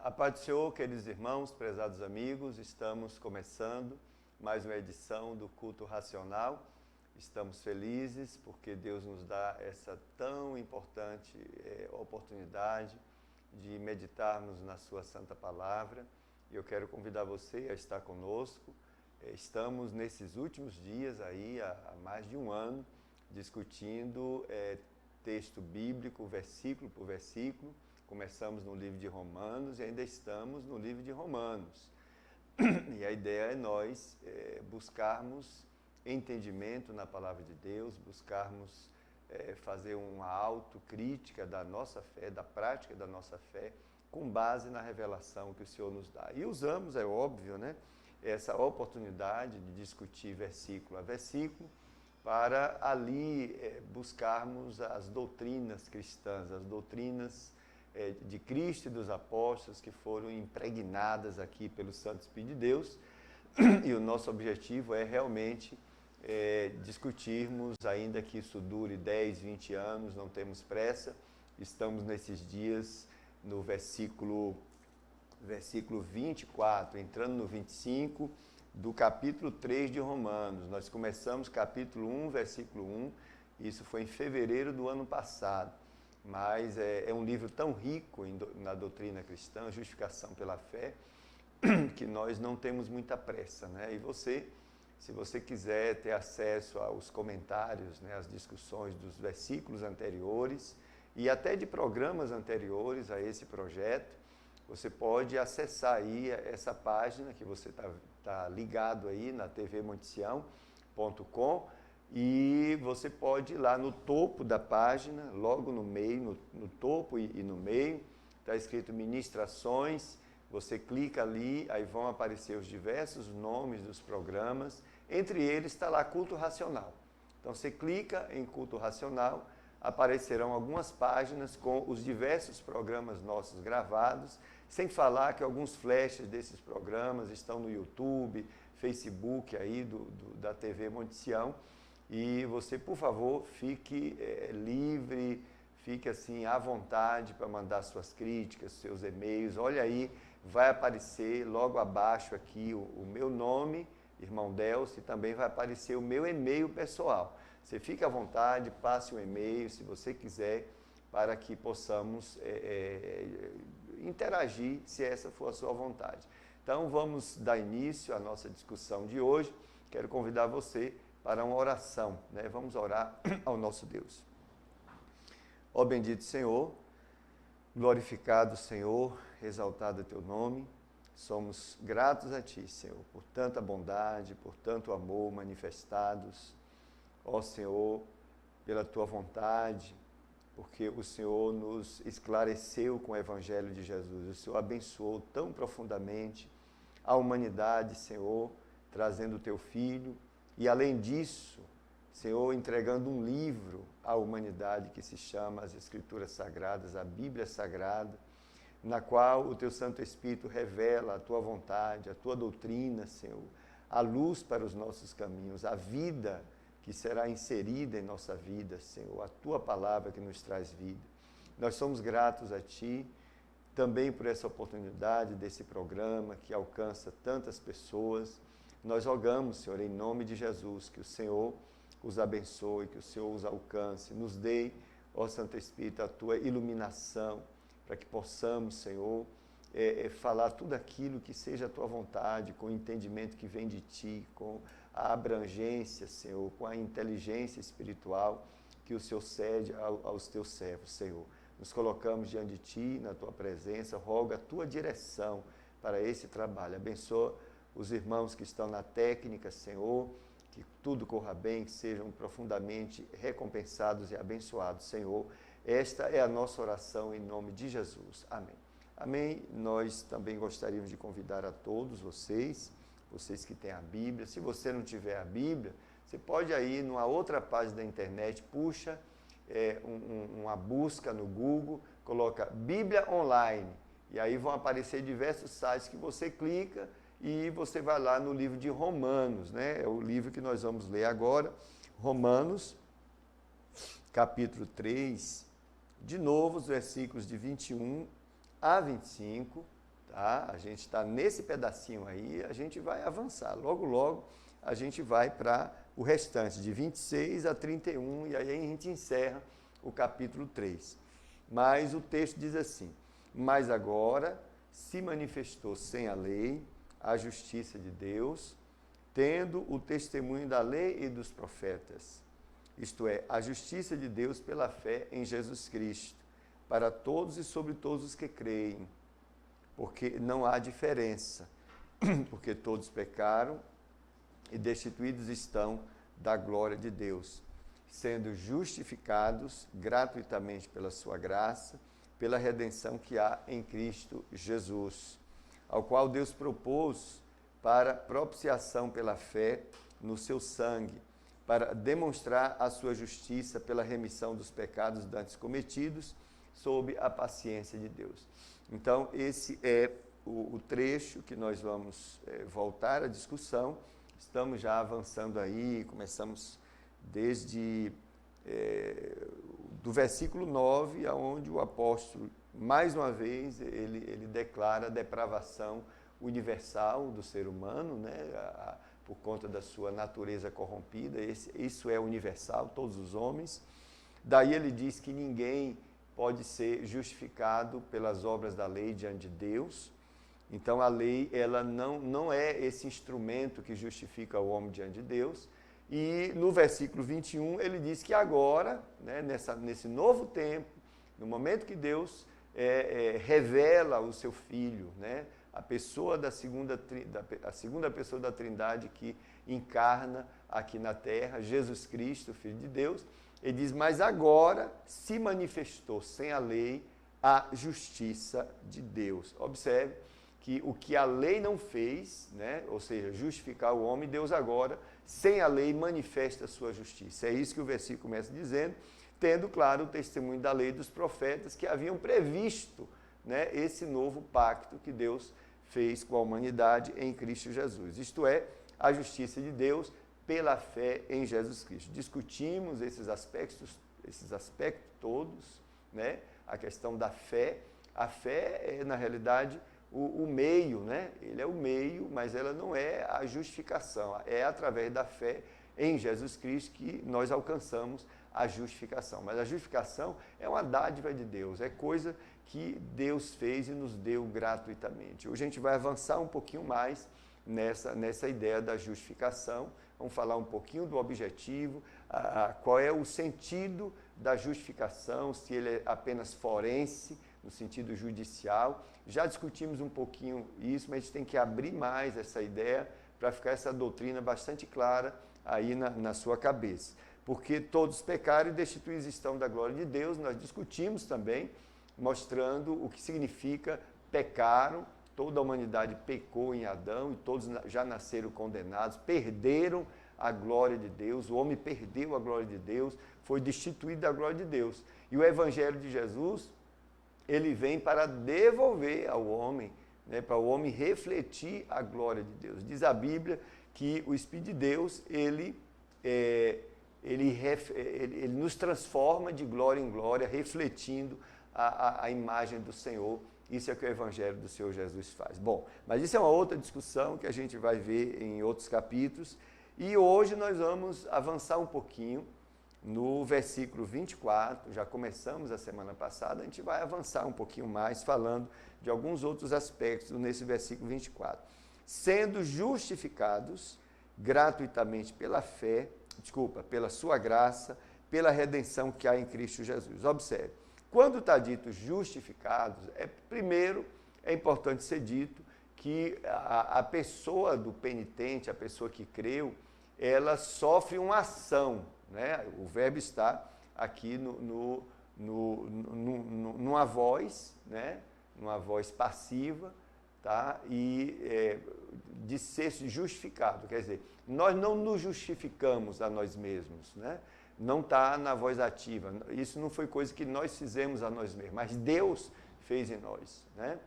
A paz do Senhor, queridos irmãos, prezados amigos, estamos começando mais uma edição do Culto Racional. Estamos felizes porque Deus nos dá essa tão importante oportunidade de meditarmos na Sua Santa Palavra. E eu quero convidar você a estar conosco. Estamos nesses últimos dias aí, há mais de um ano, discutindo texto bíblico, versículo por versículo. Começamos no livro de Romanos e ainda estamos no livro de Romanos. E a ideia é nós buscarmos entendimento na palavra de Deus, buscarmos fazer uma autocrítica da nossa fé, da prática da nossa fé, com base na revelação que o Senhor nos dá. E usamos, é óbvio, essa oportunidade de discutir versículo a versículo, para ali buscarmos as doutrinas cristãs, as doutrinas de Cristo e dos apóstolos que foram impregnadas aqui pelo Santo Espírito de Deus. E o nosso objetivo é realmente discutirmos, ainda que isso dure 10, 20 anos, não temos pressa. Estamos nesses dias no versículo 24, entrando no 25 do capítulo 3 de Romanos. Nós começamos capítulo 1, versículo 1, isso foi em fevereiro do ano passado. Mas é um livro tão rico na doutrina cristã, justificação pela fé, que nós não temos muita pressa, E você, se você quiser ter acesso aos comentários, às discussões dos versículos anteriores e até de programas anteriores a esse projeto, você pode acessar aí essa página que você tá ligado aí na tvmontesião.com. E você pode ir lá no topo da página, logo no meio, no topo e no meio, está escrito Ministrações. Você clica ali, aí vão aparecer os diversos nomes dos programas. Entre eles está lá Culto Racional. Então você clica em Culto Racional, aparecerão algumas páginas com os diversos programas nossos gravados, sem falar que alguns flashes desses programas estão no YouTube, Facebook aí da TV Montesião. E você, por favor, fique livre, fique assim à vontade para mandar suas críticas, seus e-mails. Olha aí, vai aparecer logo abaixo aqui o meu nome, Irmão Delcio, e também vai aparecer o meu e-mail pessoal. Você fique à vontade, passe um e-mail, se você quiser, para que possamos interagir, se essa for a sua vontade. Então, vamos dar início à nossa discussão de hoje. Quero convidar você para uma oração, Vamos orar ao nosso Deus. Ó bendito Senhor, glorificado Senhor, exaltado é teu nome, somos gratos a ti, Senhor, por tanta bondade, por tanto amor manifestados, ó Senhor, pela tua vontade, porque o Senhor nos esclareceu com o Evangelho de Jesus, o Senhor abençoou tão profundamente a humanidade, Senhor, trazendo o teu Filho, e além disso, Senhor, entregando um livro à humanidade que se chama as Escrituras Sagradas, a Bíblia Sagrada, na qual o teu Santo Espírito revela a tua vontade, a tua doutrina, Senhor, a luz para os nossos caminhos, a vida que será inserida em nossa vida, Senhor, a tua palavra que nos traz vida. Nós somos gratos a ti também por essa oportunidade desse programa que alcança tantas pessoas. Nós rogamos, Senhor, em nome de Jesus, que o Senhor os abençoe, que o Senhor os alcance, nos dê, ó Santo Espírito, a tua iluminação, para que possamos, Senhor, falar tudo aquilo que seja a tua vontade, com o entendimento que vem de ti, com a abrangência, Senhor, com a inteligência espiritual que o Senhor cede aos teus servos, Senhor. Nos colocamos diante de ti, na tua presença, roga a tua direção para esse trabalho. Abençoa os irmãos que estão na técnica, Senhor, que tudo corra bem, que sejam profundamente recompensados e abençoados, Senhor. Esta é a nossa oração em nome de Jesus. Amém. Amém. Nós também gostaríamos de convidar a todos vocês que têm a Bíblia. Se você não tiver a Bíblia, você pode ir numa outra página da internet, puxa uma busca no Google, coloca Bíblia Online, e aí vão aparecer diversos sites que você clica e você vai lá no livro de Romanos, É o livro que nós vamos ler agora, Romanos, capítulo 3, de novo os versículos de 21 a 25, tá? A gente está nesse pedacinho aí, a gente vai avançar. Logo, logo, a gente vai para o restante, de 26 a 31, e aí a gente encerra o capítulo 3. Mas o texto diz assim: mas agora se manifestou sem a lei a justiça de Deus, tendo o testemunho da lei e dos profetas, isto é, a justiça de Deus pela fé em Jesus Cristo, para todos e sobre todos os que creem, porque não há diferença, porque todos pecaram e destituídos estão da glória de Deus, sendo justificados gratuitamente pela sua graça, pela redenção que há em Cristo Jesus, ao qual Deus propôs para propiciação pela fé no seu sangue, para demonstrar a sua justiça pela remissão dos pecados dantes cometidos, sob a paciência de Deus. Então, esse é o trecho que nós vamos voltar à discussão. Estamos já avançando aí, começamos desde do versículo 9, onde o apóstolo, mais uma vez, ele declara a depravação universal do ser humano, né, por conta da sua natureza corrompida. Isso é universal, todos os homens. Daí ele diz que ninguém pode ser justificado pelas obras da lei diante de Deus. Então a lei, ela não é esse instrumento que justifica o homem diante de Deus. E no versículo 21 ele diz que agora, né, nesse novo tempo, no momento que Deus revela o seu Filho, né, a segunda pessoa da Trindade que encarna aqui na terra, Jesus Cristo, Filho de Deus, ele diz: mas agora se manifestou sem a lei a justiça de Deus. Observe que o que a lei não fez, né, ou seja, justificar o homem, Deus agora, sem a lei, manifesta a sua justiça. É isso que o versículo começa dizendo, tendo, claro, o testemunho da lei e dos profetas que haviam previsto, né, esse novo pacto que Deus fez com a humanidade em Cristo Jesus. Isto é, a justiça de Deus pela fé em Jesus Cristo. Discutimos esses aspectos todos, né? A questão da fé. A fé é, na realidade, o meio, né? Ele é o meio, mas ela não é a justificação. É através da fé em Jesus Cristo que nós alcançamos a justificação. Mas a justificação é uma dádiva de Deus, é coisa que Deus fez e nos deu gratuitamente. Hoje a gente vai avançar um pouquinho mais nessa ideia da justificação. Vamos falar um pouquinho do objetivo, qual é o sentido da justificação, se ele é apenas forense, no sentido judicial. Já discutimos um pouquinho isso, mas a gente tem que abrir mais essa ideia para ficar essa doutrina bastante clara aí na sua cabeça. Porque todos pecaram e destituídos estão da glória de Deus. Nós discutimos também, mostrando o que significa pecaram. Toda a humanidade pecou em Adão e todos já nasceram condenados, perderam a glória de Deus, o homem perdeu a glória de Deus, foi destituído da glória de Deus. E o Evangelho de Jesus, ele vem para devolver ao homem, né, para o homem refletir a glória de Deus. Diz a Bíblia que o Espírito de Deus, ele nos transforma de glória em glória, refletindo a imagem do Senhor. Isso é o que o Evangelho do Senhor Jesus faz. Bom, mas isso é uma outra discussão que a gente vai ver em outros capítulos. E hoje nós vamos avançar um pouquinho no versículo 24. Já começamos a semana passada, a gente vai avançar um pouquinho mais, falando de alguns outros aspectos nesse versículo 24. Sendo justificados gratuitamente pela fé, pela sua graça, pela redenção que há em Cristo Jesus. Observe. Quando está dito justificados, primeiro é importante ser dito que a pessoa do penitente, a pessoa que creu, ela sofre uma ação, né? O verbo está aqui numa voz, né? Numa voz passiva, tá? E de ser justificado, quer dizer, nós não nos justificamos a nós mesmos, né? Não está na voz ativa. Isso não foi coisa que nós fizemos a nós mesmos, mas Deus fez em nós, né?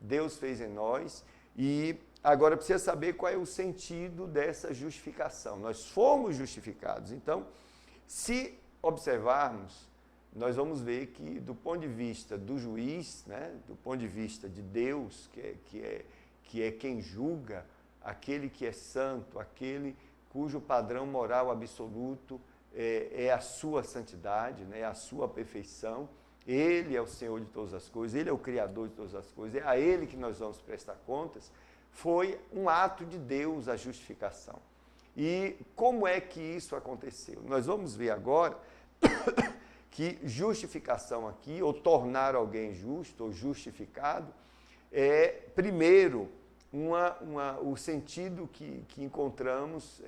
Deus fez em nós e agora precisa saber qual é o sentido dessa justificação. Nós fomos justificados. Então, se observarmos, nós vamos ver que, do ponto de vista do juiz, né, do ponto de vista de Deus, que é quem julga, aquele que é santo, aquele cujo padrão moral absoluto é a sua santidade, né, é a sua perfeição, Ele é o Senhor de todas as coisas, Ele é o Criador de todas as coisas, é a Ele que nós vamos prestar contas. Foi um ato de Deus a justificação. E como é que isso aconteceu? Nós vamos ver agora que justificação aqui, ou tornar alguém justo ou justificado, é, primeiro, o sentido que encontramos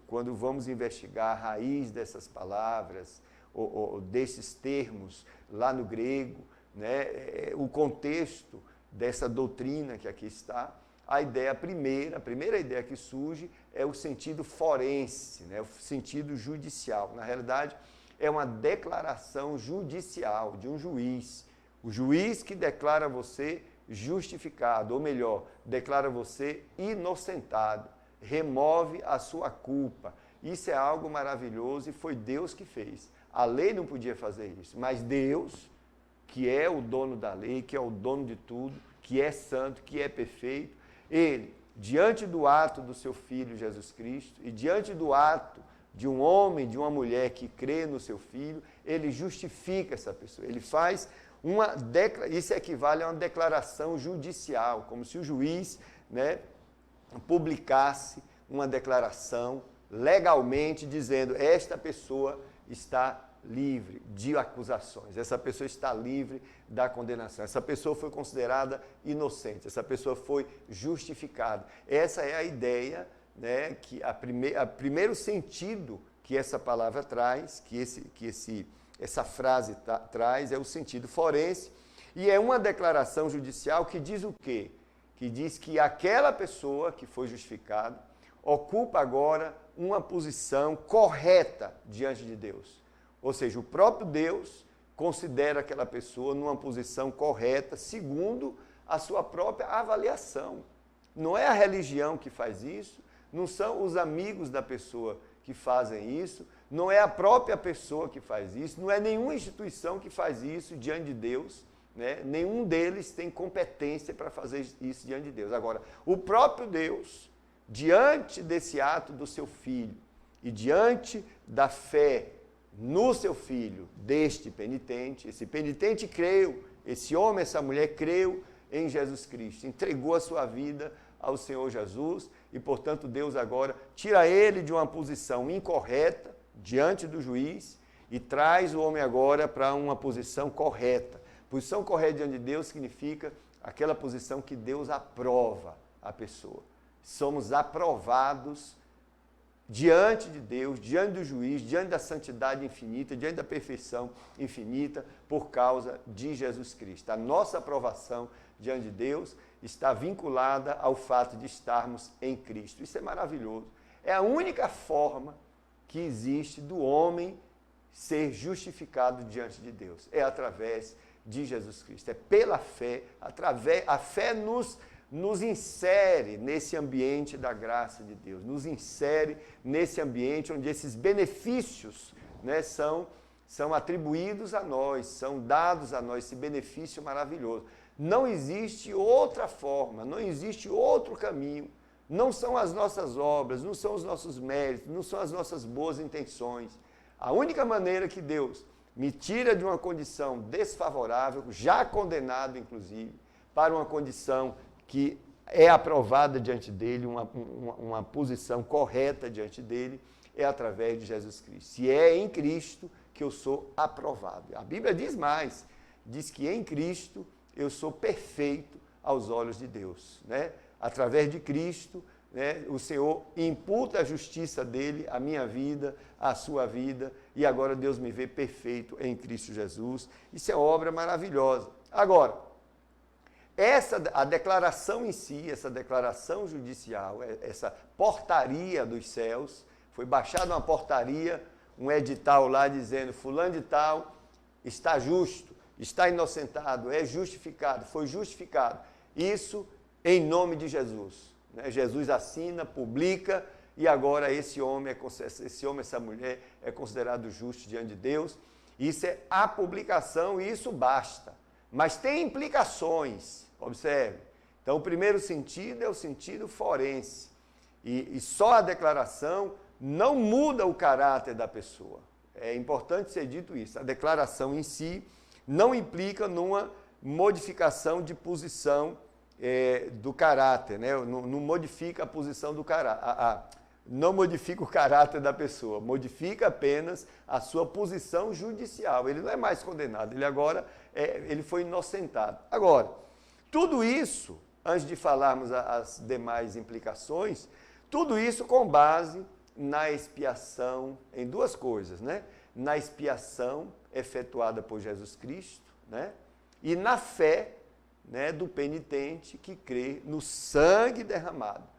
quando vamos investigar a raiz dessas palavras, ou desses termos lá no grego, né, o contexto dessa doutrina que aqui está. A primeira ideia que surge é o sentido forense, né, o sentido judicial. Na realidade, é uma declaração judicial de um juiz. O juiz que declara você justificado, ou melhor, declara você inocentado, remove a sua culpa. Isso é algo maravilhoso e foi Deus que fez. A lei não podia fazer isso, mas Deus, que é o dono da lei, que é o dono de tudo, que é santo, que é perfeito, Ele, diante do ato do seu Filho Jesus Cristo e diante do ato de um homem, de uma mulher que crê no seu Filho, Ele justifica essa pessoa. Ele faz isso equivale a uma declaração judicial, como se o juiz, né, publicasse uma declaração legalmente dizendo: esta pessoa está livre de acusações, essa pessoa está livre da condenação, essa pessoa foi considerada inocente, essa pessoa foi justificada. Essa é a ideia, né, que primeiro sentido que essa palavra traz, essa frase traz, é o sentido forense, e é uma declaração judicial que diz o quê? Que diz que aquela pessoa que foi justificada ocupa agora uma posição correta diante de Deus. Ou seja, o próprio Deus considera aquela pessoa numa posição correta, segundo a sua própria avaliação. Não é a religião que faz isso, não são os amigos da pessoa que fazem isso, não é a própria pessoa que faz isso, não é nenhuma instituição que faz isso diante de Deus, né? Nenhum deles tem competência para fazer isso diante de Deus. Agora, o próprio Deus, diante desse ato do seu Filho e diante da fé no seu Filho, deste penitente, esse penitente creu, esse homem, essa mulher creu em Jesus Cristo, entregou a sua vida ao Senhor Jesus e, portanto, Deus agora tira ele de uma posição incorreta diante do juiz e traz o homem agora para uma posição correta. Posição correta diante de Deus significa aquela posição que Deus aprova a pessoa. Somos aprovados diante de Deus, diante do juiz, diante da santidade infinita, diante da perfeição infinita, por causa de Jesus Cristo. A nossa aprovação diante de Deus está vinculada ao fato de estarmos em Cristo. Isso é maravilhoso. É a única forma que existe do homem ser justificado diante de Deus. É através de Jesus Cristo. É pela fé, a fé nos insere nesse ambiente da graça de Deus, nos insere nesse ambiente onde esses benefícios, né, são atribuídos a nós, são dados a nós, esse benefício maravilhoso. Não existe outra forma, não existe outro caminho, não são as nossas obras, não são os nossos méritos, não são as nossas boas intenções. A única maneira que Deus me tira de uma condição desfavorável, já condenado inclusive, para uma condição que é aprovada diante dele, uma posição correta diante dele, é através de Jesus Cristo. Se é em Cristo que eu sou aprovado. A Bíblia diz mais, diz que em Cristo eu sou perfeito aos olhos de Deus, né? Através de Cristo, né, o Senhor imputa a justiça dele, a minha vida, a sua vida, e agora Deus me vê perfeito em Cristo Jesus. Isso é obra maravilhosa. Agora, a declaração em si, essa declaração judicial, essa portaria dos céus, foi baixada uma portaria, um edital lá dizendo: fulano de tal está justo, está inocentado, é justificado, foi justificado. Isso em nome de Jesus. Né? Jesus assina, publica, e agora esse homem, essa mulher é considerado justo diante de Deus. Isso é a publicação e isso basta. Mas tem implicações, observe. Então, o primeiro sentido é o sentido forense. E só a declaração não muda o caráter da pessoa. É importante ser dito isso. A declaração em si não implica numa modificação de posição do caráter, né? Não modifica a posição do caráter. Não modifica o caráter da pessoa, modifica apenas a sua posição judicial. Ele não é mais condenado, ele agora ele foi inocentado. Agora, tudo isso, antes de falarmos as demais implicações, tudo isso com base na expiação, em duas coisas, né? Na expiação efetuada por Jesus Cristo, né? E na fé, né, do penitente que crê no sangue derramado.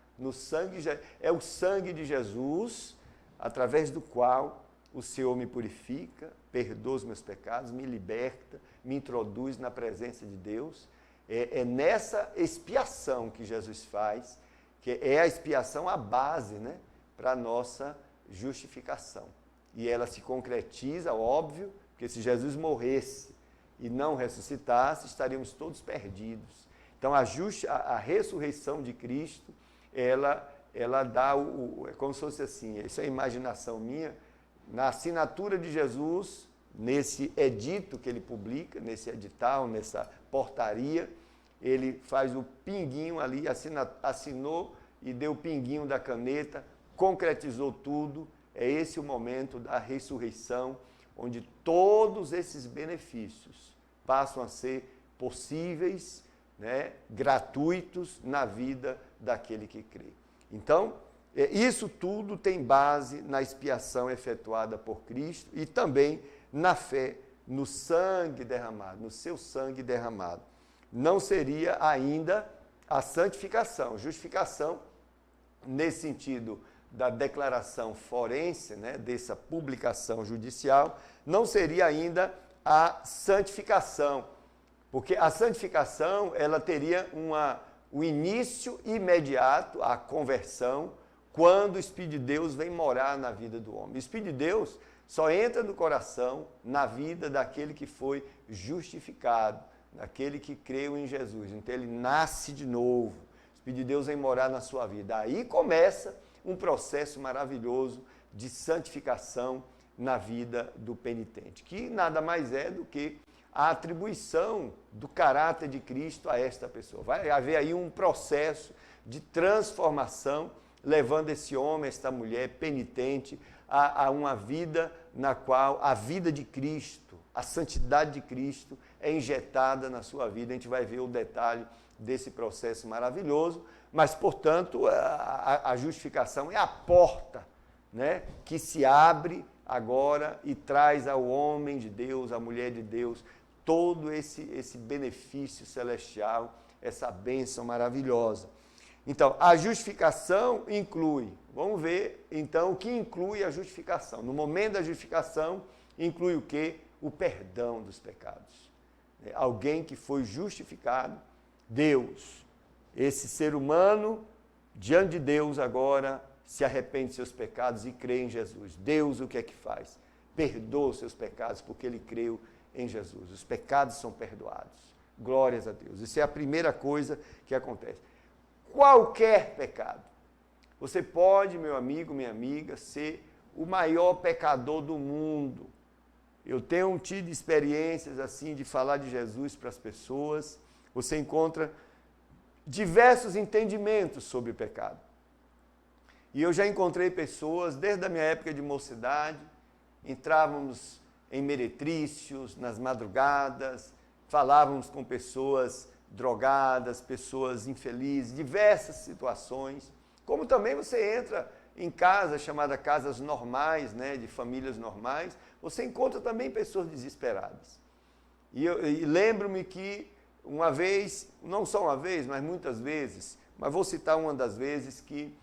É o sangue de Jesus, através do qual o Senhor me purifica, perdoa os meus pecados, me liberta, me introduz na presença de Deus. É nessa expiação que Jesus faz, que é a expiação a base, né, para a nossa justificação. E ela se concretiza, óbvio, porque se Jesus morresse e não ressuscitasse, estaríamos todos perdidos. Então, a ressurreição de Cristo, ela dá é como se fosse assim, isso é imaginação minha, na assinatura de Jesus, nesse edito que ele publica, nesse edital, nessa portaria, ele faz o pinguinho ali, assinou e deu o pinguinho da caneta, concretizou tudo. É esse o momento da ressurreição, onde todos esses benefícios passam a ser possíveis, né, gratuitos na vida daquele que crê. Então, isso tudo tem base na expiação efetuada por Cristo e também na fé no sangue derramado, no seu sangue derramado. Não seria ainda a santificação, justificação, nesse sentido da declaração forense, né, dessa publicação judicial, não seria ainda a santificação, porque a santificação ela teria o início imediato, a conversão, quando o Espírito de Deus vem morar na vida do homem. O Espírito de Deus só entra no coração, na vida daquele que foi justificado, daquele que creu em Jesus. Então ele nasce de novo. O Espírito de Deus vem morar na sua vida. Aí começa um processo maravilhoso de santificação na vida do penitente, que nada mais é do que a atribuição do caráter de Cristo a esta pessoa. Vai haver aí um processo de transformação, levando esse homem, esta mulher penitente, a uma vida na qual a vida de Cristo, a santidade de Cristo é injetada na sua vida. A gente vai ver o detalhe desse processo maravilhoso, mas, portanto, a justificação é a porta, né, que se abre agora e traz ao homem de Deus, à mulher de Deus, todo esse benefício celestial, essa bênção maravilhosa. Então, a justificação inclui, vamos ver então o que inclui a justificação. No momento da justificação, inclui o quê? O perdão dos pecados. Alguém que foi justificado, Deus, esse ser humano, diante de Deus agora, se arrepende de seus pecados e crê em Jesus. Deus o que é que faz? Perdoa os seus pecados porque ele creu em Jesus. Os pecados são perdoados. Glórias a Deus. Isso é a primeira coisa que acontece. Qualquer pecado. Você pode, meu amigo, minha amiga, ser o maior pecador do mundo. Eu tenho tido experiências assim de falar de Jesus para as pessoas. Você encontra diversos entendimentos sobre o pecado. E eu já encontrei pessoas, desde a minha época de mocidade, entrávamos em meretrícios, nas madrugadas, falávamos com pessoas drogadas, pessoas infelizes, diversas situações. Como também você entra em casas chamadas casas normais, né, de famílias normais, você encontra também pessoas desesperadas. E lembro-me que uma vez, não só uma vez, mas muitas vezes, mas vou citar uma das vezes que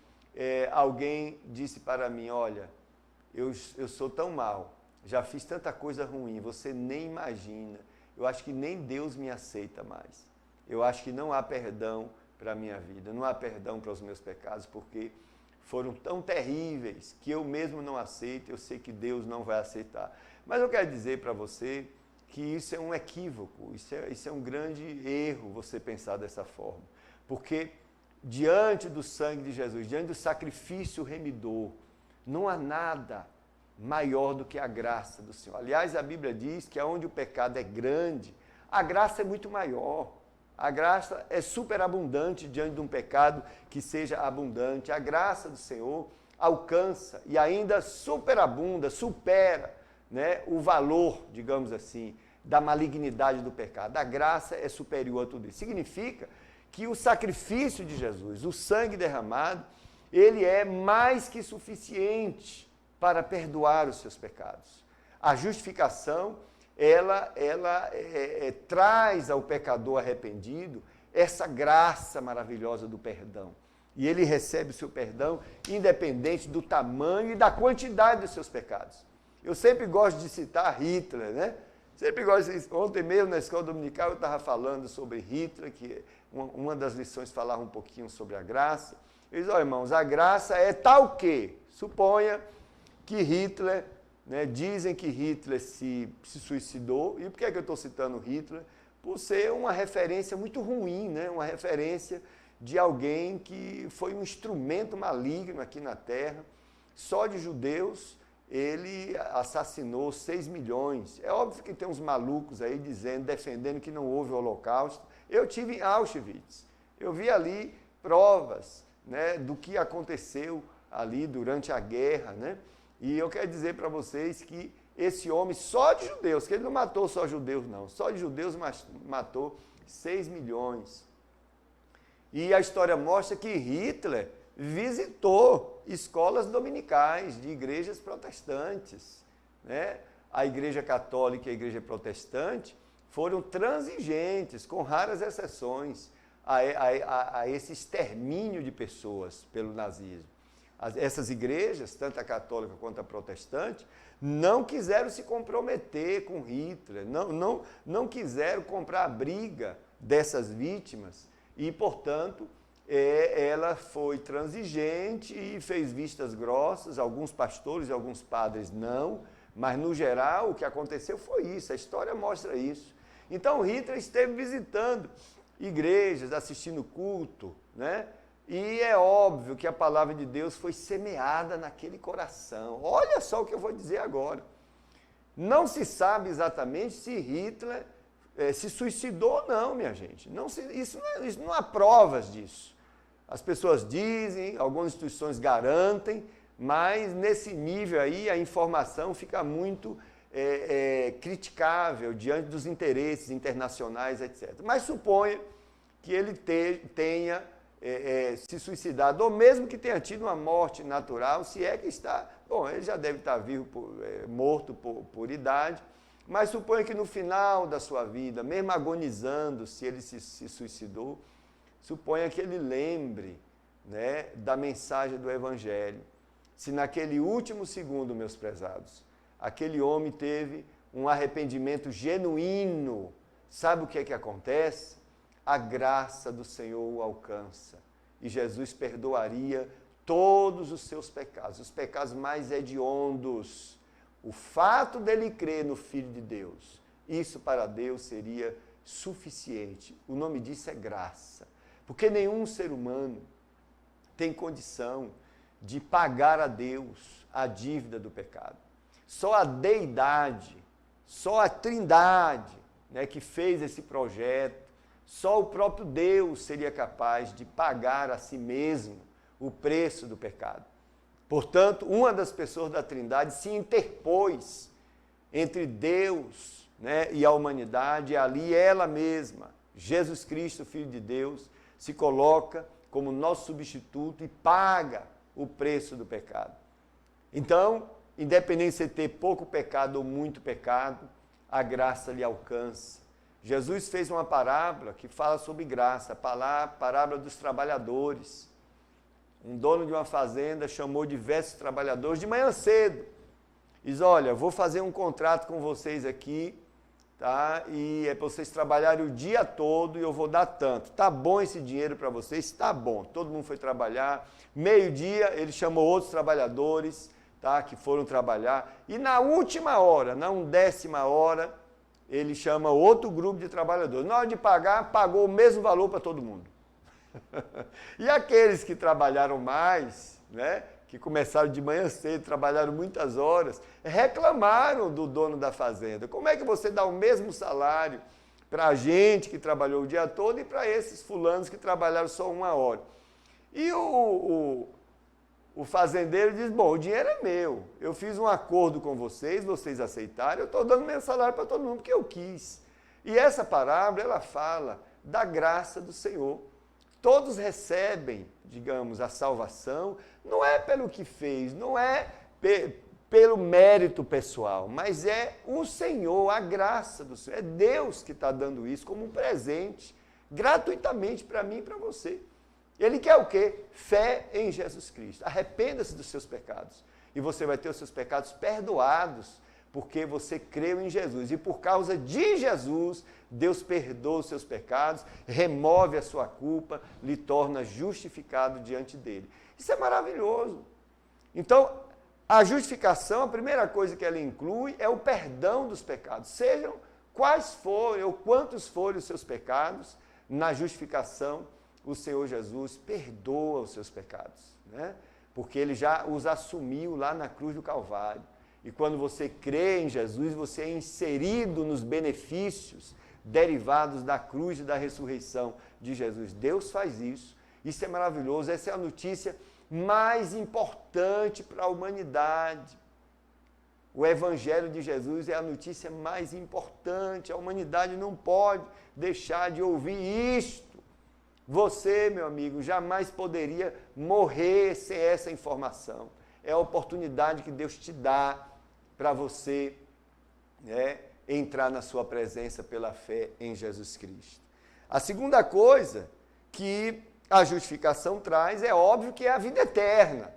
alguém disse para mim, olha, eu sou tão mal, já fiz tanta coisa ruim, você nem imagina, eu acho que nem Deus me aceita mais. Eu acho que não há perdão para a minha vida, não há perdão para os meus pecados, porque foram tão terríveis que eu mesmo não aceito, eu sei que Deus não vai aceitar. Mas eu quero dizer para você que isso é um equívoco, isso é um grande erro você pensar dessa forma. Porque diante do sangue de Jesus, diante do sacrifício remidor, não há nada maior do que a graça do Senhor. Aliás, a Bíblia diz que onde o pecado é grande, a graça é muito maior. A graça é superabundante diante de um pecado que seja abundante. A graça do Senhor alcança e ainda superabunda, supera, né, o valor, digamos assim, da malignidade do pecado. A graça é superior a tudo isso. Significa que o sacrifício de Jesus, o sangue derramado, ele é mais que suficiente para perdoar os seus pecados. A justificação, ela traz ao pecador arrependido essa graça maravilhosa do perdão. E ele recebe o seu perdão independente do tamanho e da quantidade dos seus pecados. Eu sempre gosto de citar Hitler, né? Sempre gosto de... Ontem mesmo na escola dominical eu estava falando sobre Hitler, que uma das lições falava um pouquinho sobre a graça. Eu disse, irmãos, a graça é tal que, suponha que Hitler, né, dizem que Hitler se suicidou. E por que é que eu estou citando Hitler? Por ser uma referência muito ruim, né? Uma referência de alguém que foi um instrumento maligno aqui na Terra. Só de judeus ele assassinou 6 milhões. É óbvio que tem uns malucos aí dizendo, defendendo que não houve o Holocausto. Eu tive em Auschwitz. Eu vi ali provas, né, do que aconteceu ali durante a guerra, né? E eu quero dizer para vocês que esse homem, só de judeus, que ele não matou só judeus não, só de judeus matou 6 milhões. E a história mostra que Hitler visitou escolas dominicais de igrejas protestantes, né? A igreja católica e a igreja protestante foram transigentes, com raras exceções, a esse extermínio de pessoas pelo nazismo. Essas igrejas, tanto a católica quanto a protestante, não quiseram se comprometer com Hitler, não quiseram comprar a briga dessas vítimas e, portanto, ela foi transigente e fez vistas grossas, alguns pastores e alguns padres não, mas no geral o que aconteceu foi isso, a história mostra isso. Então Hitler esteve visitando igrejas, assistindo culto, né? E é óbvio que a palavra de Deus foi semeada naquele coração. Olha só o que eu vou dizer agora. Não se sabe exatamente se Hitler se suicidou ou não, minha gente. Isso não há provas disso. As pessoas dizem, algumas instituições garantem, mas nesse nível aí a informação fica muito criticável diante dos interesses internacionais, etc. Mas suponha que ele tenha se suicidado, ou mesmo que tenha tido uma morte natural, se é que está... Bom, ele já deve estar vivo, morto por idade, mas suponha que no final da sua vida, mesmo agonizando, se ele se suicidou, suponha que ele lembre, né, da mensagem do Evangelho. Se naquele último segundo, meus prezados, aquele homem teve um arrependimento genuíno, sabe o que é que acontece? A graça do Senhor o alcança e Jesus perdoaria todos os seus pecados, os pecados mais hediondos. O fato dele crer no Filho de Deus, isso para Deus seria suficiente. O nome disso é graça, porque nenhum ser humano tem condição de pagar a Deus a dívida do pecado. Só a deidade, só a trindade, né, que fez esse projeto, só o próprio Deus seria capaz de pagar a si mesmo o preço do pecado. Portanto, uma das pessoas da Trindade se interpôs entre Deus, né, e a humanidade, e ali ela mesma, Jesus Cristo, Filho de Deus, se coloca como nosso substituto e paga o preço do pecado. Então, independente de você ter pouco pecado ou muito pecado, a graça lhe alcança. Jesus fez uma parábola que fala sobre graça, a parábola dos trabalhadores. Um dono de uma fazenda chamou diversos trabalhadores de manhã cedo. Diz, olha, vou fazer um contrato com vocês aqui tá? E é para vocês trabalharem o dia todo e eu vou dar tanto. Tá bom esse dinheiro para vocês? Tá bom. Todo mundo foi trabalhar. Meio-dia, ele chamou outros trabalhadores, tá? Que foram trabalhar. E na última hora, na 1/10ª hora, ele chama outro grupo de trabalhadores. Na hora de pagar, pagou o mesmo valor para todo mundo. E aqueles que trabalharam mais, né? Que começaram de manhã cedo, trabalharam muitas horas, reclamaram do dono da fazenda. Como é que você dá o mesmo salário para a gente que trabalhou o dia todo e para esses fulanos que trabalharam só 1 hora? E o fazendeiro diz, bom, o dinheiro é meu, eu fiz um acordo com vocês, vocês aceitaram, eu estou dando meu salário para todo mundo porque eu quis. E essa parábola, ela fala da graça do Senhor. Todos recebem, digamos, a salvação, não é pelo que fez, não é pelo mérito pessoal, mas é o Senhor, a graça do Senhor. É Deus que está dando isso como um presente, gratuitamente para mim e para você. Ele quer o quê? Fé em Jesus Cristo. Arrependa-se dos seus pecados e você vai ter os seus pecados perdoados, porque você creu em Jesus. E por causa de Jesus, Deus perdoa os seus pecados, remove a sua culpa, lhe torna justificado diante dele. Isso é maravilhoso. Então, a justificação, a primeira coisa que ela inclui é o perdão dos pecados. Sejam quais forem ou quantos forem os seus pecados, na justificação, o Senhor Jesus perdoa os seus pecados, né? Porque ele já os assumiu lá na cruz do Calvário. E quando você crê em Jesus, você é inserido nos benefícios derivados da cruz e da ressurreição de Jesus. Deus faz isso. Isso é maravilhoso. Essa é a notícia mais importante para a humanidade. O Evangelho de Jesus é a notícia mais importante. A humanidade não pode deixar de ouvir isto. Você, meu amigo, jamais poderia morrer sem essa informação. É a oportunidade que Deus te dá para você, né, entrar na sua presença pela fé em Jesus Cristo. A segunda coisa que a justificação traz, é óbvio que é a vida eterna.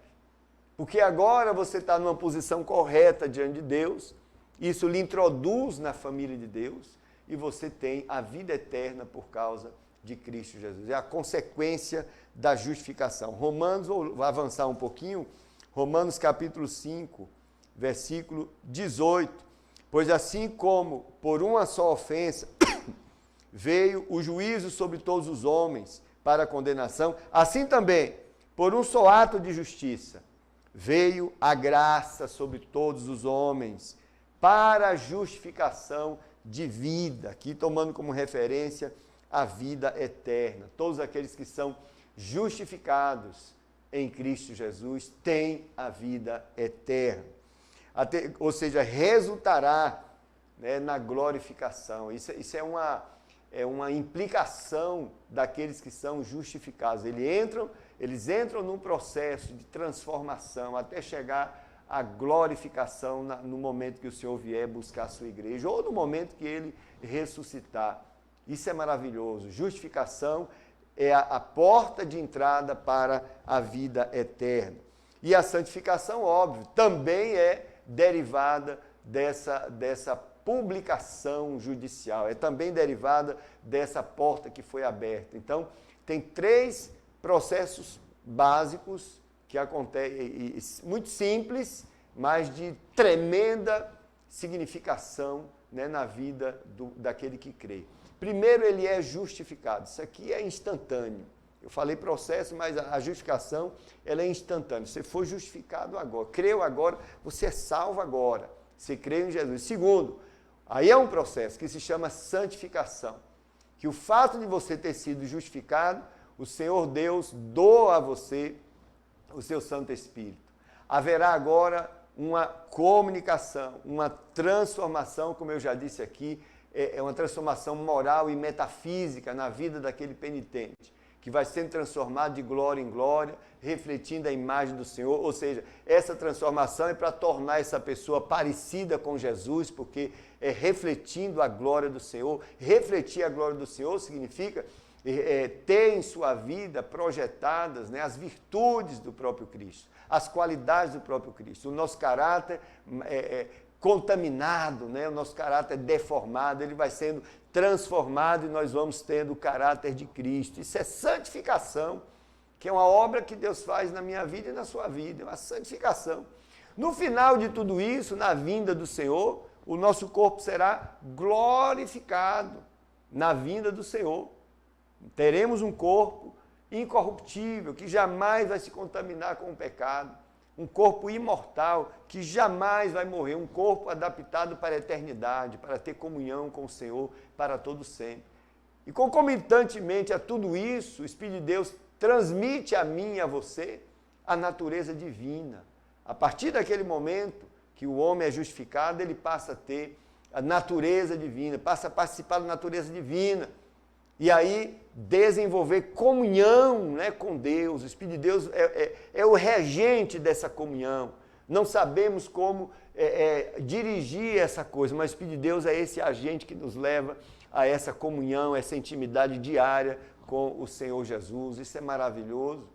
Porque agora você está numa posição correta diante de Deus, isso lhe introduz na família de Deus, e você tem a vida eterna por causa de Cristo Jesus. É a consequência da justificação. Romanos, vou avançar um pouquinho, Romanos capítulo 5, versículo 18. Pois assim como por uma só ofensa veio o juízo sobre todos os homens para a condenação, assim também, por um só ato de justiça, veio a graça sobre todos os homens para a justificação de vida, aqui tomando como referência a vida eterna. Todos aqueles que são justificados em Cristo Jesus têm a vida eterna. Ou seja, resultará, né, na glorificação. Isso é uma implicação daqueles que são justificados. Eles entram num processo de transformação até chegar à glorificação no momento que o Senhor vier buscar a sua igreja ou no momento que ele ressuscitar. Isso é maravilhoso. Justificação é a porta de entrada para a vida eterna. E a santificação, óbvio, também é derivada dessa publicação judicial, é também derivada dessa porta que foi aberta. Então, tem 3 processos básicos que acontecem, muito simples, mas de tremenda significação, né, na vida daquele que crê. Primeiro, ele é justificado. Isso aqui é instantâneo. Eu falei processo, mas a justificação, ela é instantânea. Você foi justificado agora, creu agora, você é salvo agora. Você crê em Jesus. Segundo, aí é um processo que se chama santificação. Que o fato de você ter sido justificado, o Senhor Deus doa a você o seu Santo Espírito. Haverá agora uma comunicação, uma transformação, como eu já disse aqui, é uma transformação moral e metafísica na vida daquele penitente, que vai sendo transformado de glória em glória, refletindo a imagem do Senhor. Ou seja, essa transformação é para tornar essa pessoa parecida com Jesus, porque é refletindo a glória do Senhor. Refletir a glória do Senhor significa ter em sua vida projetadas, né, as virtudes do próprio Cristo, as qualidades do próprio Cristo. O nosso caráter contaminado, né? O nosso caráter deformado, ele vai sendo transformado e nós vamos tendo o caráter de Cristo. Isso é santificação, que é uma obra que Deus faz na minha vida e na sua vida, é uma santificação. No final de tudo isso, na vinda do Senhor, o nosso corpo será glorificado na vinda do Senhor. Teremos um corpo incorruptível, que jamais vai se contaminar com o pecado. Um corpo imortal, que jamais vai morrer. Um corpo adaptado para a eternidade, para ter comunhão com o Senhor para todo sempre. E concomitantemente a tudo isso, o Espírito de Deus transmite a mim e a você a natureza divina. A partir daquele momento que o homem é justificado, ele passa a ter a natureza divina, passa a participar da natureza divina. E aí desenvolver comunhão, né, com Deus. O Espírito de Deus é o regente dessa comunhão. Não sabemos como dirigir essa coisa, mas o Espírito de Deus é esse agente que nos leva a essa comunhão, essa intimidade diária com o Senhor Jesus. Isso é maravilhoso.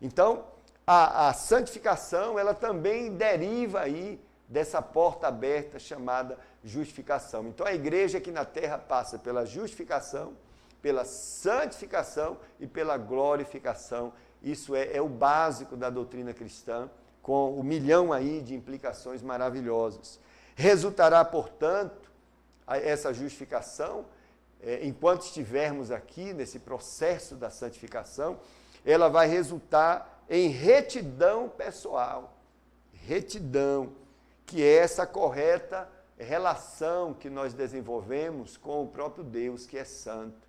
Então, a santificação, ela também deriva aí dessa porta aberta chamada justificação. Então, a igreja aqui na terra passa pela justificação, pela santificação e pela glorificação. Isso é o básico da doutrina cristã, com 1 milhão aí de implicações maravilhosas. Resultará, portanto, essa justificação, enquanto estivermos aqui nesse processo da santificação, ela vai resultar em retidão pessoal. Retidão, que é essa correta relação que nós desenvolvemos com o próprio Deus, que é santo.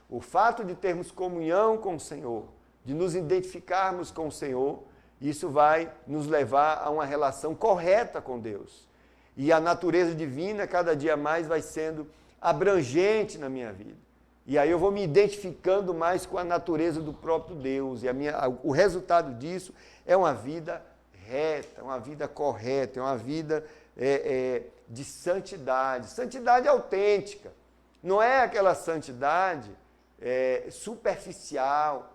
O fato de termos comunhão com o Senhor, de nos identificarmos com o Senhor, isso vai nos levar a uma relação correta com Deus. E a natureza divina cada dia mais vai sendo abrangente na minha vida. E aí eu vou me identificando mais com a natureza do próprio Deus. E o resultado disso é uma vida reta, uma vida correta, é uma vida de santidade. Santidade autêntica. Não é aquela santidade superficial,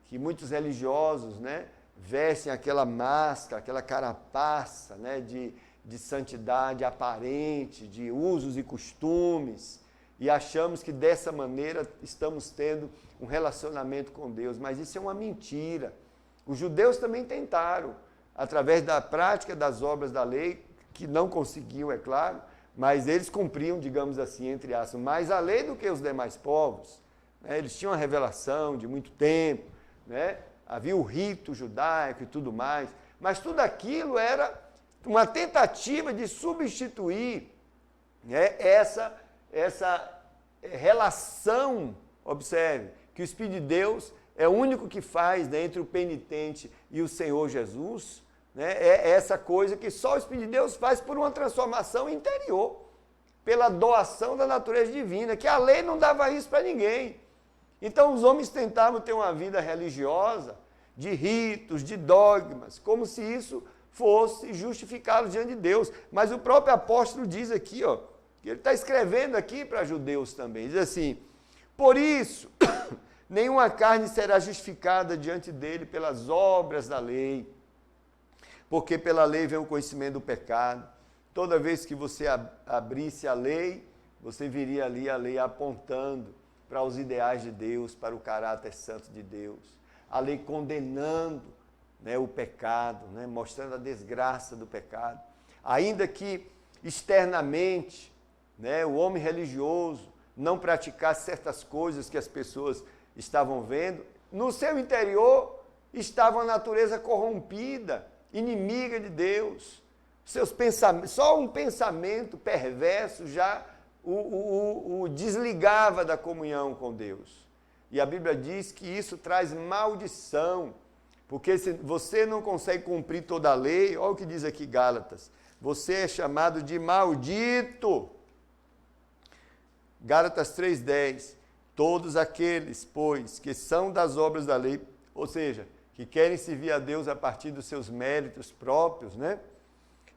que muitos religiosos, né, vestem aquela máscara, aquela carapaça, né, de santidade aparente, de usos e costumes, e achamos que dessa maneira estamos tendo um relacionamento com Deus, mas isso é uma mentira. Os judeus também tentaram, através da prática das obras da lei, que não conseguiam, é claro, mas eles cumpriam, digamos assim, entre aspas, mais a lei do que os demais povos. Eles tinham uma revelação de muito tempo, né? Havia o rito judaico e tudo mais, mas tudo aquilo era uma tentativa de substituir, né, essa relação. Observe que o Espírito de Deus é o único que faz, né, entre o penitente e o Senhor Jesus, né, é essa coisa que só o Espírito de Deus faz por uma transformação interior, pela doação da natureza divina, que a lei não dava isso para ninguém. Então os homens tentavam ter uma vida religiosa, de ritos, de dogmas, como se isso fosse justificá-los diante de Deus. Mas o próprio apóstolo diz aqui, ó, que ele está escrevendo aqui para judeus também, diz assim: por isso, nenhuma carne será justificada diante dele pelas obras da lei, porque pela lei vem o conhecimento do pecado. Toda vez que você abrisse a lei, você viria ali a lei apontando para os ideais de Deus, para o caráter santo de Deus. A lei condenando, né, o pecado, né, mostrando a desgraça do pecado. Ainda que externamente, né, o homem religioso não praticasse certas coisas que as pessoas estavam vendo, no seu interior estava a natureza corrompida, inimiga de Deus. Seus pensamentos, só um pensamento perverso já o desligava da comunhão com Deus. E a Bíblia diz que isso traz maldição, porque se você não consegue cumprir toda a lei, olha o que diz aqui Gálatas, você é chamado de maldito. Gálatas 3,10, todos aqueles, pois, que são das obras da lei, ou seja, que querem servir a Deus a partir dos seus méritos próprios, né,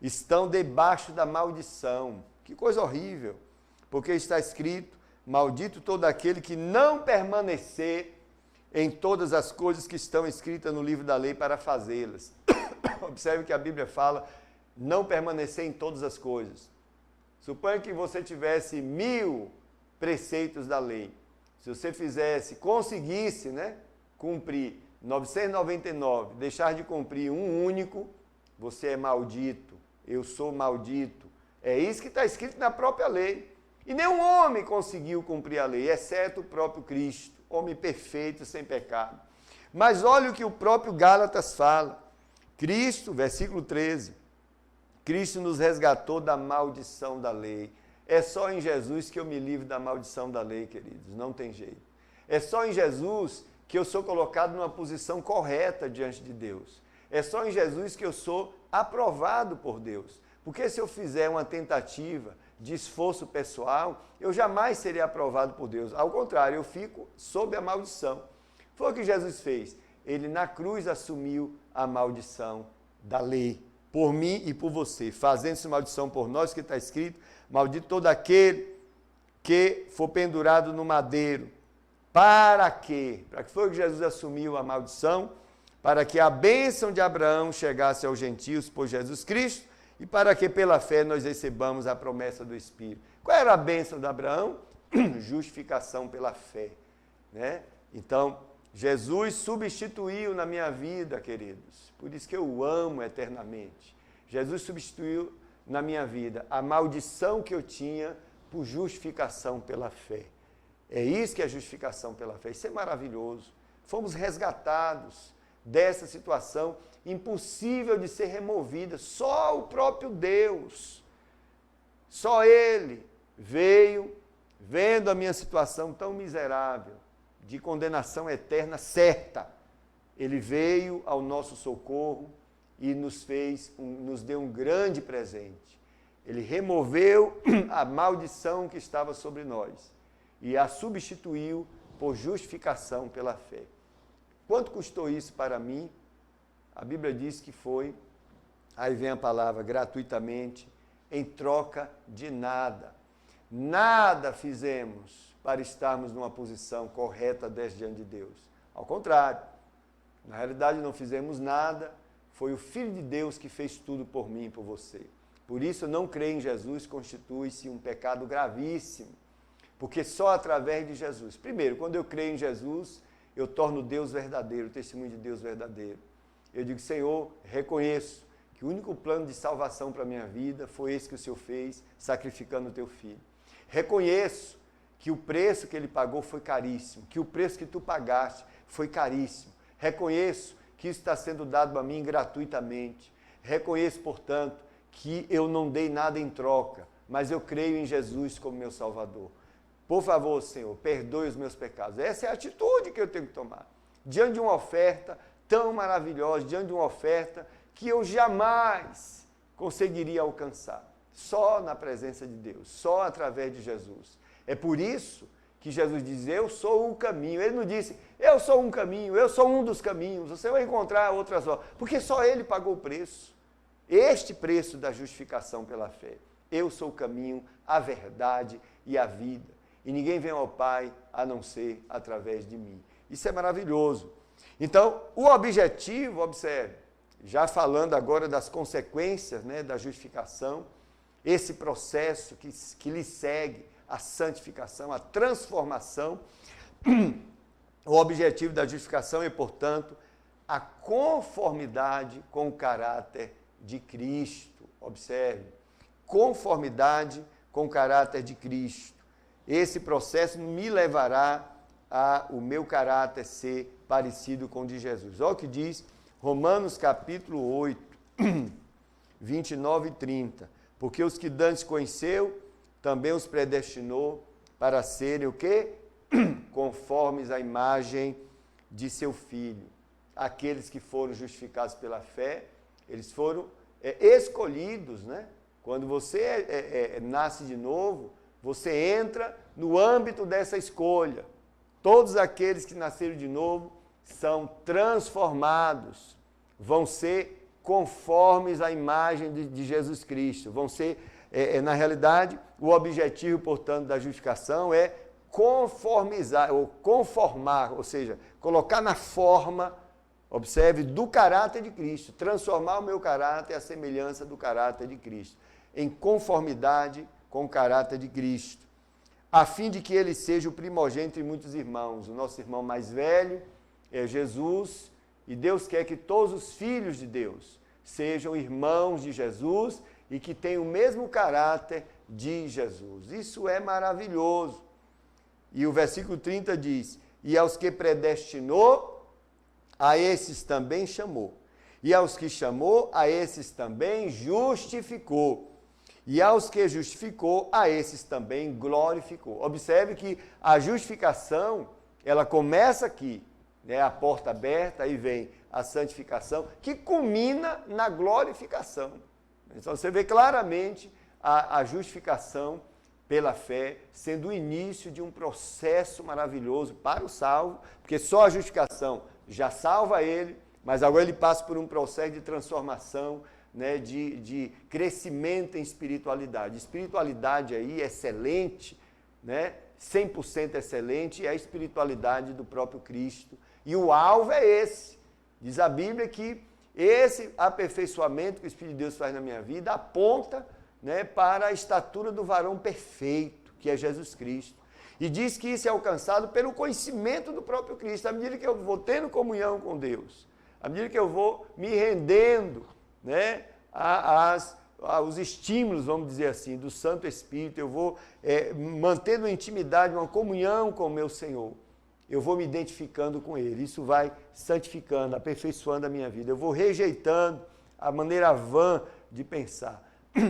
estão debaixo da maldição. Que coisa horrível, porque está escrito: maldito todo aquele que não permanecer em todas as coisas que estão escritas no livro da lei para fazê-las. Observe que a Bíblia fala não permanecer em todas as coisas. Suponha que você tivesse 1000 preceitos da lei. Se você conseguisse, né, cumprir 999, deixar de cumprir um único, você é maldito, eu sou maldito. É isso que está escrito na própria lei. E nenhum homem conseguiu cumprir a lei, exceto o próprio Cristo, homem perfeito, sem pecado. Mas olha o que o próprio Gálatas fala. Cristo, versículo 13, Cristo nos resgatou da maldição da lei. É só em Jesus que eu me livro da maldição da lei, queridos, não tem jeito. É só em Jesus que eu sou colocado numa posição correta diante de Deus. É só em Jesus que eu sou aprovado por Deus. Porque se eu fizer uma tentativa de esforço pessoal, eu jamais serei aprovado por Deus. Ao contrário, eu fico sob a maldição. Foi o que Jesus fez. Ele na cruz assumiu a maldição da lei, por mim e por você, fazendo-se maldição por nós, que está escrito, maldito todo aquele que for pendurado no madeiro. Para quê? Para que foi que Jesus assumiu a maldição? Para que a bênção de Abraão chegasse aos gentios por Jesus Cristo, e para que pela fé nós recebamos a promessa do Espírito. Qual era a bênção de Abraão? Justificação pela fé, né? Então, Jesus substituiu na minha vida, queridos, por isso que eu o amo eternamente. Jesus substituiu na minha vida a maldição que eu tinha por justificação pela fé. É isso que é justificação pela fé. Isso é maravilhoso. Fomos resgatados dessa situação impossível de ser removida. Só o próprio Deus, só Ele veio, vendo a minha situação tão miserável, de condenação eterna certa. Ele veio ao nosso socorro e nos deu um grande presente. Ele removeu a maldição que estava sobre nós e a substituiu por justificação pela fé. Quanto custou isso para mim? A Bíblia diz que foi, aí vem a palavra, gratuitamente, em troca de nada. Nada fizemos para estarmos numa posição correta diante de Deus. Ao contrário, na realidade não fizemos nada, foi o Filho de Deus que fez tudo por mim e por você. Por isso, não crer em Jesus constitui-se um pecado gravíssimo, porque só através de Jesus. Primeiro, quando eu creio em Jesus, eu torno Deus verdadeiro, o testemunho de Deus verdadeiro. Eu digo, Senhor, reconheço que o único plano de salvação para a minha vida foi esse que o Senhor fez, sacrificando o teu Filho. Reconheço que o preço que Ele pagou foi caríssimo, que o preço que tu pagaste foi caríssimo. Reconheço que isso está sendo dado a mim gratuitamente. Reconheço, portanto, que eu não dei nada em troca, mas eu creio em Jesus como meu Salvador. Por favor, Senhor, perdoe os meus pecados. Essa é a atitude que eu tenho que tomar. Diante de uma oferta tão maravilhosa, diante de uma oferta que eu jamais conseguiria alcançar. Só na presença de Deus, só através de Jesus. É por isso que Jesus diz, eu sou o caminho. Ele não disse, eu sou um caminho, eu sou um dos caminhos, você vai encontrar outras obras, porque só Ele pagou o preço. Este preço da justificação pela fé. Eu sou o caminho, a verdade e a vida. E ninguém vem ao Pai a não ser através de mim. Isso é maravilhoso. Então, o objetivo, observe, já falando agora das consequências, né, da justificação, esse processo que lhe segue, a santificação, a transformação, o objetivo da justificação é, portanto, a conformidade com o caráter de Cristo. Observe, conformidade com o caráter de Cristo. Esse processo me levará a o meu caráter ser parecido com o de Jesus. Olha o que diz Romanos capítulo 8, 29 e 30. Porque os que dantes conheceu, também os predestinou para serem o quê? Conformes à imagem de seu Filho. Aqueles que foram justificados pela fé, eles foram escolhidos, né? Quando você nasce de novo, você entra no âmbito dessa escolha. Todos aqueles que nasceram de novo são transformados, vão ser conformes à imagem de Jesus Cristo. Vão ser, na realidade, o objetivo, portanto, da justificação é conformizar, ou conformar, ou seja, colocar na forma Observe, do caráter de Cristo, transformar o meu caráter à semelhança do caráter de Cristo, em conformidade com o caráter de Cristo, a fim de que ele seja o primogênito de muitos irmãos. O nosso irmão mais velho é Jesus, e Deus quer que todos os filhos de Deus sejam irmãos de Jesus e que tenham o mesmo caráter de Jesus. Isso é maravilhoso. E o versículo 30 diz: e aos que predestinou, a esses também chamou. E aos que chamou, a esses também justificou. E aos que justificou, a esses também glorificou. Observe que a justificação, ela começa aqui, né, a porta aberta, aí vem a santificação, que culmina na glorificação. Então você vê claramente a justificação pela fé sendo o início de um processo maravilhoso para o salvo, porque só a justificação já salva ele, mas agora ele passa por um processo de transformação, né, de crescimento em espiritualidade. Espiritualidade aí excelente, né, 100% excelente, é a espiritualidade do próprio Cristo. E o alvo é esse. Diz a Bíblia que esse aperfeiçoamento que o Espírito de Deus faz na minha vida aponta, né, para a estatura do varão perfeito, que é Jesus Cristo. E diz que isso é alcançado pelo conhecimento do próprio Cristo. À medida que eu vou tendo comunhão com Deus, à medida que eu vou me rendendo, né, aos estímulos, vamos dizer assim, do Santo Espírito, eu vou mantendo uma intimidade, uma comunhão com o meu Senhor, eu vou me identificando com Ele. Isso vai santificando, aperfeiçoando a minha vida. Eu vou rejeitando a maneira vã de pensar.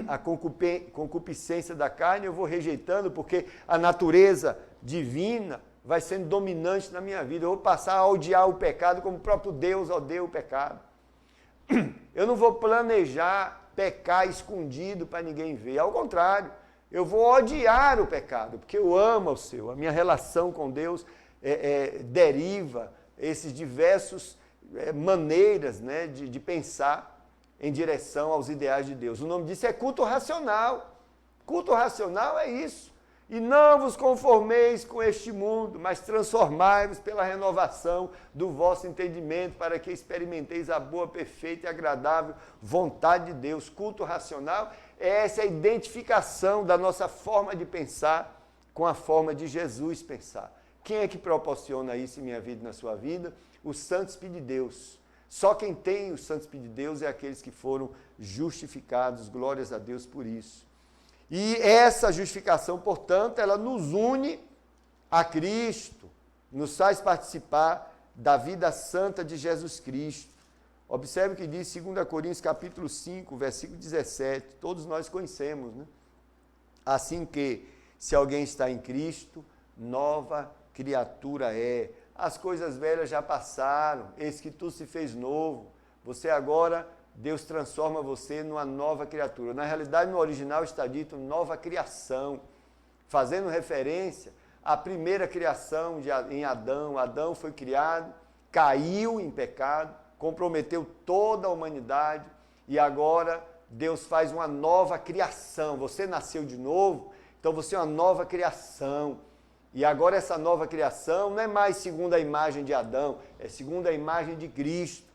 A concupiscência da carne eu vou rejeitando, porque a natureza divina vai sendo dominante na minha vida. Eu vou passar a odiar o pecado como o próprio Deus odeia o pecado. Eu não vou planejar pecar escondido para ninguém ver. Ao contrário, eu vou odiar o pecado, porque eu amo o seu. A minha relação com Deus deriva esses diversos maneiras, né, de pensar em direção aos ideais de Deus. O nome disso é culto racional. Culto racional é isso. E não vos conformeis com este mundo, mas transformai-vos pela renovação do vosso entendimento, para que experimenteis a boa, perfeita e agradável vontade de Deus. Culto racional é essa identificação da nossa forma de pensar com a forma de Jesus pensar. Quem é que proporciona isso em minha vida e na sua vida? O Santo Espírito de Deus. Só quem tem o Santo Espírito de Deus é aqueles que foram justificados. Glórias a Deus por isso. E essa justificação, portanto, ela nos une a Cristo, nos faz participar da vida santa de Jesus Cristo. Observe o que diz 2 Coríntios capítulo 5, versículo 17. Todos nós conhecemos, né? Assim que, se alguém está em Cristo, nova criatura é. As coisas velhas já passaram, eis que tudo se fez novo. Você agora, Deus transforma você numa nova criatura. Na realidade, no original está dito nova criação, fazendo referência à primeira criação em Adão. Adão foi criado, caiu em pecado, comprometeu toda a humanidade e agora Deus faz uma nova criação. Você nasceu de novo, então você é uma nova criação. E agora essa nova criação não é mais segundo a imagem de Adão, é segundo a imagem de Cristo.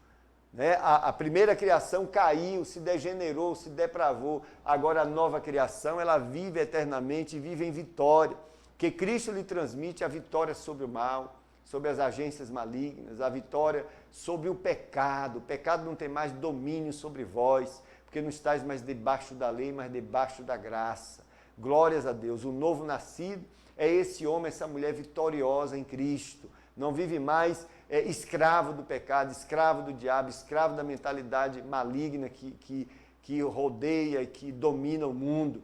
Né? A primeira criação caiu, se degenerou, se depravou. Agora a nova criação, ela vive eternamente e vive em vitória. Porque Cristo lhe transmite a vitória sobre o mal, sobre as agências malignas, a vitória sobre o pecado. O pecado não tem mais domínio sobre vós, porque não estáis mais debaixo da lei, mas debaixo da graça. Glórias a Deus. O novo nascido é esse homem, essa mulher vitoriosa em Cristo. Não vive mais escravo do pecado, escravo do diabo, escravo da mentalidade maligna que rodeia e que domina o mundo.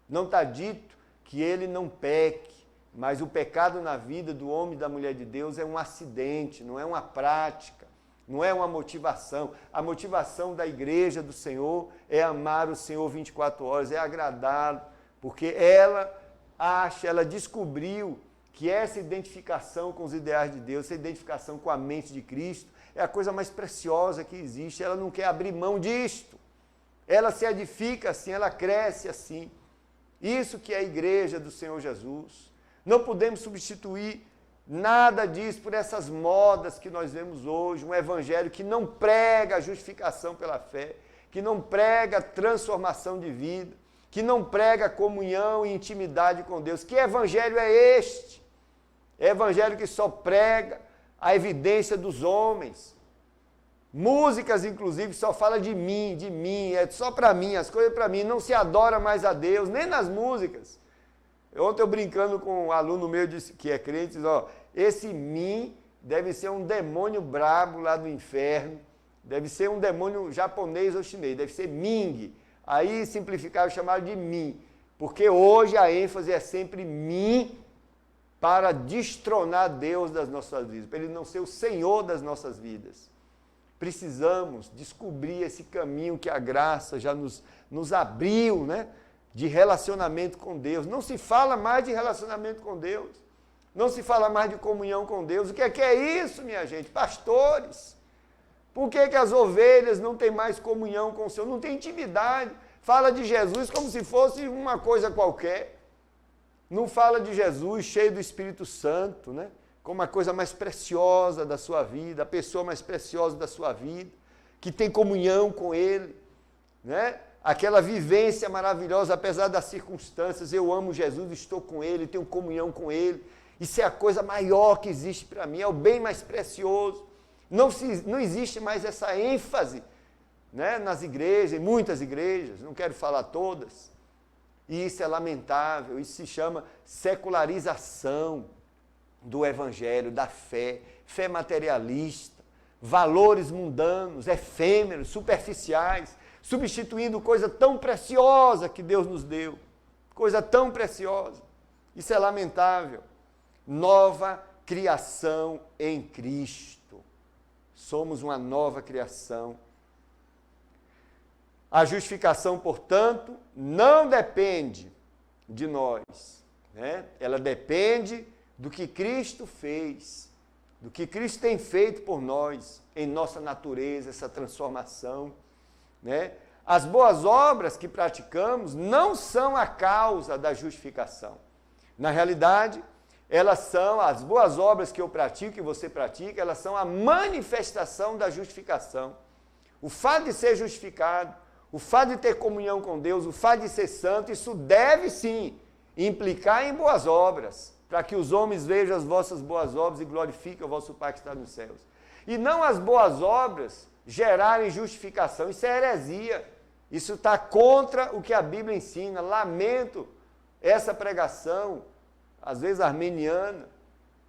Não está dito que ele não peque, mas o pecado na vida do homem e da mulher de Deus é um acidente, não é uma prática, não é uma motivação. A motivação da igreja do Senhor é amar o Senhor 24 horas, é agradá-lo, porque ela descobriu que essa identificação com os ideais de Deus, essa identificação com a mente de Cristo, é a coisa mais preciosa que existe. Ela não quer abrir mão disto. Ela se edifica assim, ela cresce assim. Isso que é a igreja do Senhor Jesus. Não podemos substituir Nada disso por essas modas que nós vemos hoje, um evangelho que não prega a justificação pela fé, que não prega transformação de vida, que não prega comunhão e intimidade com Deus. Que evangelho é este? É evangelho que só prega a evidência dos homens. Músicas, inclusive, só fala de mim, é só para mim, as coisas para mim, não se adora mais a Deus, nem nas músicas. Ontem eu brincando com um aluno meu que é crente, diz, esse mim deve ser um demônio brabo lá do inferno, deve ser um demônio japonês ou chinês, deve ser Ming. Aí simplificaram e chamaram de mim, porque hoje a ênfase é sempre mim para destronar Deus das nossas vidas, para Ele não ser o Senhor das nossas vidas. Precisamos descobrir esse caminho que a graça já nos abriu, né? De relacionamento com Deus. Não se fala mais de relacionamento com Deus. Não se fala mais de comunhão com Deus. O que é isso, minha gente? Pastores. Por que as ovelhas não têm mais comunhão com o Senhor? Não tem intimidade. Fala de Jesus como se fosse uma coisa qualquer. Não fala de Jesus cheio do Espírito Santo, né? Como a coisa mais preciosa da sua vida, a pessoa mais preciosa da sua vida, que tem comunhão com Ele, né? Aquela vivência maravilhosa, apesar das circunstâncias, eu amo Jesus, estou com Ele, tenho comunhão com Ele. Isso é a coisa maior que existe para mim, é o bem mais precioso. Não existe mais essa ênfase, né, nas igrejas, em muitas igrejas, não quero falar todas. E isso é lamentável, isso se chama secularização do evangelho, da fé, fé materialista, valores mundanos, efêmeros, superficiais, substituindo coisa tão preciosa que Deus nos deu, coisa tão preciosa. Isso é lamentável. Nova criação em Cristo. Somos uma nova criação. A justificação, portanto, não depende de nós, né? Ela depende do que Cristo fez, do que Cristo tem feito por nós, em nossa natureza, essa transformação, né? As boas obras que praticamos não são a causa da justificação. Na realidade, elas são, as boas obras que eu pratico e você pratica, elas são a manifestação da justificação. O fato de ser justificado, o fato de ter comunhão com Deus, o fato de ser santo, isso deve sim implicar em boas obras, para que os homens vejam as vossas boas obras e glorifiquem o vosso Pai que está nos céus. E não as boas obras gerarem justificação, isso é heresia, isso está contra o que a Bíblia ensina. Lamento essa pregação, às vezes armeniana,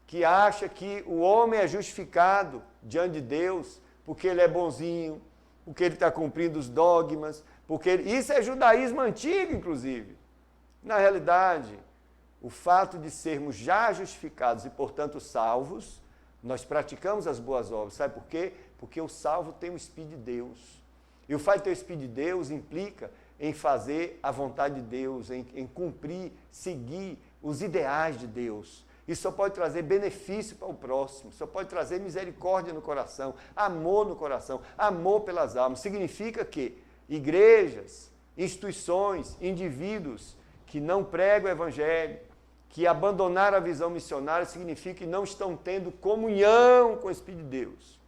que acha que o homem é justificado diante de Deus porque ele é bonzinho, porque ele está cumprindo os dogmas, isso é judaísmo antigo, inclusive. Na realidade, o fato de sermos já justificados e, portanto, salvos, nós praticamos as boas obras. Sabe por quê? Porque o salvo tem o Espírito de Deus. E o fato de ter o Espírito de Deus implica em fazer a vontade de Deus, em cumprir, seguir os ideais de Deus. Isso só pode trazer benefício para o próximo, só pode trazer misericórdia no coração, amor pelas almas. Significa que igrejas, instituições, indivíduos que não pregam o Evangelho, que abandonaram a visão missionária, significa que não estão tendo comunhão com o Espírito de Deus.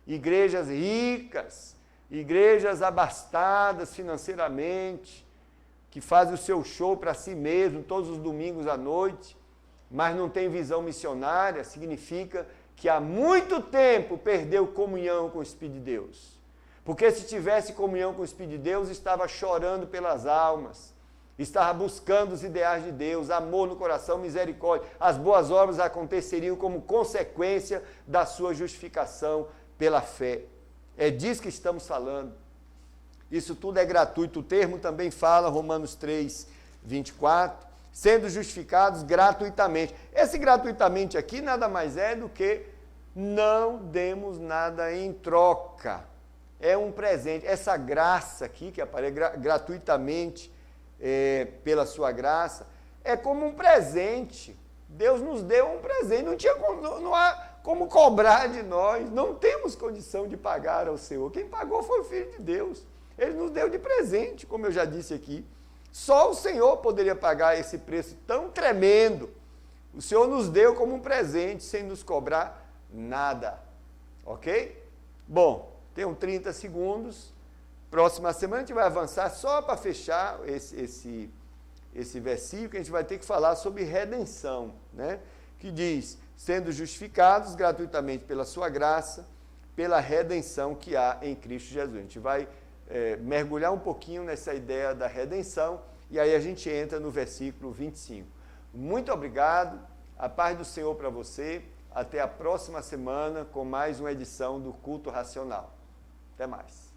Igrejas ricas, igrejas abastadas financeiramente, que fazem o seu show para si mesmo todos os domingos à noite, mas não tem visão missionária, significa que há muito tempo perdeu comunhão com o Espírito de Deus. Porque se tivesse comunhão com o Espírito de Deus, estava chorando pelas almas, estava buscando os ideais de Deus, amor no coração, misericórdia. As boas obras aconteceriam como consequência da sua justificação pela fé. É disso que estamos falando. Isso tudo é gratuito. O termo também fala, Romanos 3, 24, sendo justificados gratuitamente. Esse gratuitamente aqui nada mais é do que não demos nada em troca. É um presente. Essa graça aqui, que aparece gratuitamente pela sua graça, é como um presente. Deus nos deu um presente. Não há como cobrar de nós. Não temos condição de pagar ao Senhor. Quem pagou foi o Filho de Deus. Ele nos deu de presente, como eu já disse aqui. Só o Senhor poderia pagar esse preço tão tremendo O Senhor nos deu como um presente, sem nos cobrar nada. Ok? Bom, tenho 30 segundos. Próxima semana a gente vai avançar só para fechar esse versículo, que a gente vai ter que falar sobre redenção, né? Que diz, sendo justificados gratuitamente pela sua graça, pela redenção que há em Cristo Jesus. A gente vai mergulhar um pouquinho nessa ideia da redenção, e aí a gente entra no versículo 25. Muito obrigado, a paz do Senhor para você, até a próxima semana com mais uma edição do Culto Racional. Até mais.